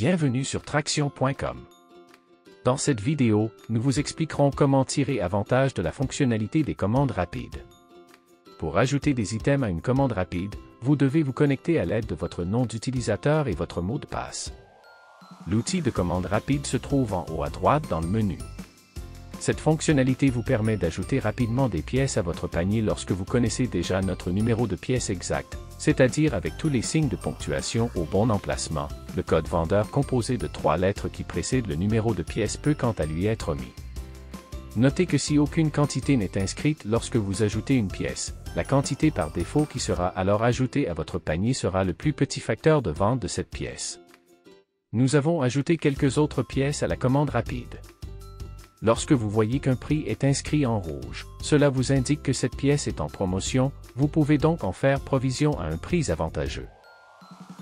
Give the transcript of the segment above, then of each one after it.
Bienvenue sur Traction.com. Dans cette vidéo, nous vous expliquerons comment tirer avantage de la fonctionnalité des commandes rapides. Pour ajouter des items à une commande rapide, vous devez vous connecter à l'aide de votre nom d'utilisateur et votre mot de passe. L'outil de commande rapide se trouve en haut à droite dans le menu. Cette fonctionnalité vous permet d'ajouter rapidement des pièces à votre panier lorsque vous connaissez déjà notre numéro de pièce exact, c'est-à-dire avec tous les signes de ponctuation au bon emplacement. Le code vendeur composé de 3 lettres qui précède le numéro de pièce peut quant à lui être omis. Notez que si aucune quantité n'est inscrite lorsque vous ajoutez une pièce, la quantité par défaut qui sera alors ajoutée à votre panier sera le plus petit facteur de vente de cette pièce. Nous avons ajouté quelques autres pièces à la commande rapide. Lorsque vous voyez qu'un prix est inscrit en rouge, cela vous indique que cette pièce est en promotion, vous pouvez donc en faire provision à un prix avantageux.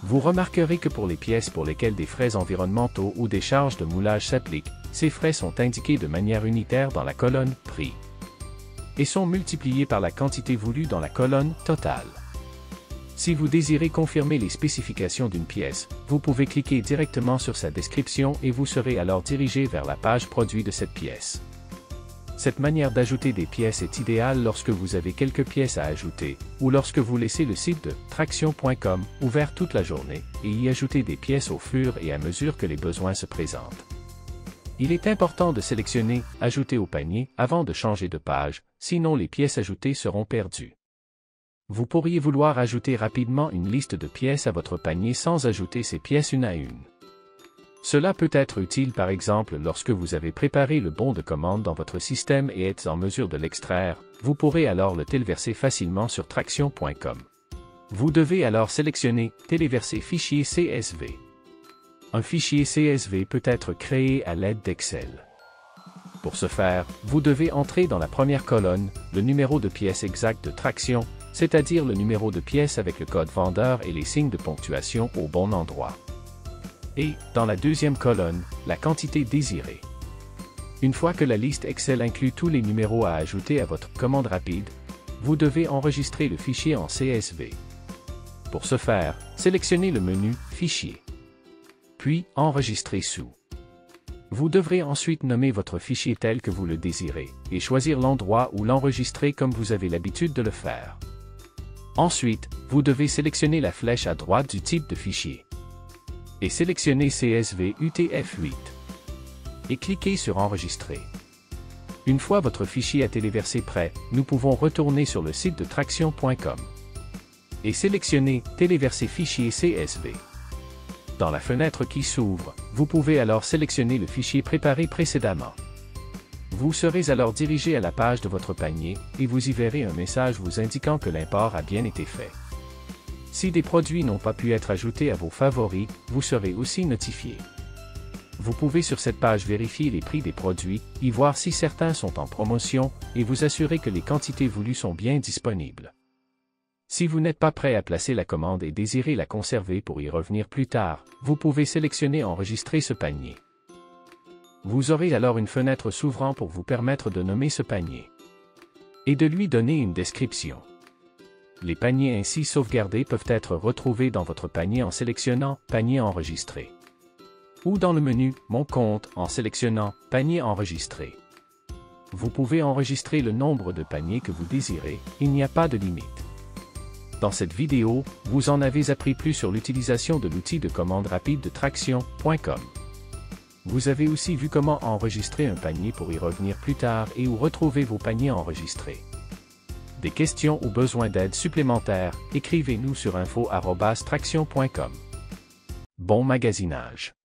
Vous remarquerez que pour les pièces pour lesquelles des frais environnementaux ou des charges de moulage s'appliquent, ces frais sont indiqués de manière unitaire dans la colonne « Prix » et sont multipliés par la quantité voulue dans la colonne « Total ». Si vous désirez confirmer les spécifications d'une pièce, vous pouvez cliquer directement sur sa description et vous serez alors dirigé vers la page produit de cette pièce. Cette manière d'ajouter des pièces est idéale lorsque vous avez quelques pièces à ajouter, ou lorsque vous laissez le site de Traction.com ouvert toute la journée, et y ajouter des pièces au fur et à mesure que les besoins se présentent. Il est important de sélectionner « Ajouter au panier » avant de changer de page, sinon les pièces ajoutées seront perdues. Vous pourriez vouloir ajouter rapidement une liste de pièces à votre panier sans ajouter ces pièces une à une. Cela peut être utile par exemple lorsque vous avez préparé le bon de commande dans votre système et êtes en mesure de l'extraire, vous pourrez alors le téléverser facilement sur Traction.com. Vous devez alors sélectionner « Téléverser fichier CSV ». Un fichier CSV peut être créé à l'aide d'Excel. Pour ce faire, vous devez entrer dans la première colonne le numéro de pièce exact de Traction, c'est-à-dire le numéro de pièce avec le code vendeur et les signes de ponctuation au bon endroit. Et, dans la deuxième colonne, la quantité désirée. Une fois que la liste Excel inclut tous les numéros à ajouter à votre commande rapide, vous devez enregistrer le fichier en CSV. Pour ce faire, sélectionnez le menu « Fichier », puis « Enregistrer sous ». Vous devrez ensuite nommer votre fichier tel que vous le désirez, et choisir l'endroit où l'enregistrer comme vous avez l'habitude de le faire. Ensuite, vous devez sélectionner la flèche à droite du type de fichier et sélectionner CSV UTF-8 et cliquez sur Enregistrer. Une fois votre fichier à téléverser prêt, nous pouvons retourner sur le site de Traction.com et sélectionner Téléverser fichier CSV. Dans la fenêtre qui s'ouvre, vous pouvez alors sélectionner le fichier préparé précédemment. Vous serez alors dirigé à la page de votre panier, et vous y verrez un message vous indiquant que l'import a bien été fait. Si des produits n'ont pas pu être ajoutés à vos favoris, vous serez aussi notifié. Vous pouvez sur cette page vérifier les prix des produits, y voir si certains sont en promotion, et vous assurer que les quantités voulues sont bien disponibles. Si vous n'êtes pas prêt à placer la commande et désirez la conserver pour y revenir plus tard, vous pouvez sélectionner Enregistrer ce panier. Vous aurez alors une fenêtre s'ouvrant pour vous permettre de nommer ce panier et de lui donner une description. Les paniers ainsi sauvegardés peuvent être retrouvés dans votre panier en sélectionnant « Panier enregistré » ou dans le menu « Mon compte » en sélectionnant « Panier enregistré ». Vous pouvez enregistrer le nombre de paniers que vous désirez, il n'y a pas de limite. Dans cette vidéo, vous en avez appris plus sur l'utilisation de l'outil de commande rapide de Traction.com. Vous avez aussi vu comment enregistrer un panier pour y revenir plus tard et où retrouver vos paniers enregistrés. Des questions ou besoins d'aide supplémentaires, écrivez-nous sur info@traction.com. Bon magasinage!